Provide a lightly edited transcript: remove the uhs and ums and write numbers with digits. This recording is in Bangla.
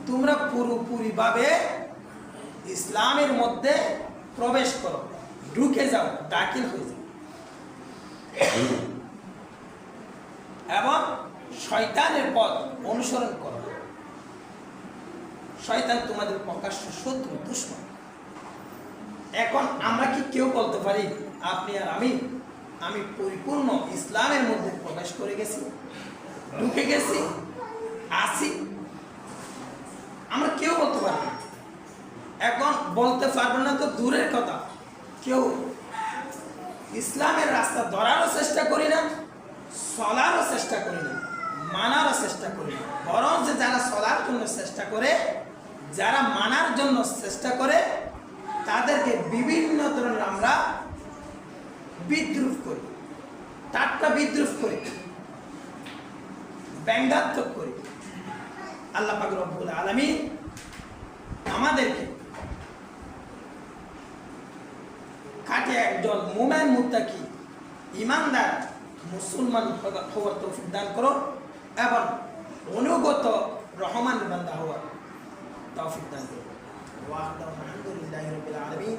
তোমরা পুরোপুরিভাবে ইসলামের মধ্যে প্রবেশ করো, ঢুকে যাও, দাখিল হয়ে যাও এবং শয়তানের পথ অনুসরণ করো। শয়তান তোমাদের প্রকাশ্য শত্রু, দুশমন। এখন আমরা কি কেউ বলতে পারি আপনি আর আমি পরিপূর্ণ ইসলামের মধ্যে প্রবেশ করে গেছি, ঢুকে গেছি, আসি? আমরা কেউ বলতে পারি না। এখন বলতে পারবো না তো দূরের কথা, কেউ ইসলামের রাস্তা ধরারও চেষ্টা করি না, চলারও চেষ্টা করি না, মানারও চেষ্টা করি না। বরং যে যারা চলার জন্য চেষ্টা করে, যারা মানার জন্য চেষ্টা করে, তাদেরকে বিভিন্ন ধরনের আমরা বিদ্রুপ করি, টাটকা বিদ্রুপ করি, ব্যঙ্গাত্মক করি। আল্লাহ পাক রব্বুল আলামিন আমাদেরকে খাঁটি একজন মুমিন মুত্তাকি ঈমানদার মুসলমান হওয়ার তৌফিক দান করো এবং অনুগত রহমান বান্দা হওয়ার তৌফিক দান করো। ওয়া আলহামদুলিল্লাহি রাব্বিল আলামিন।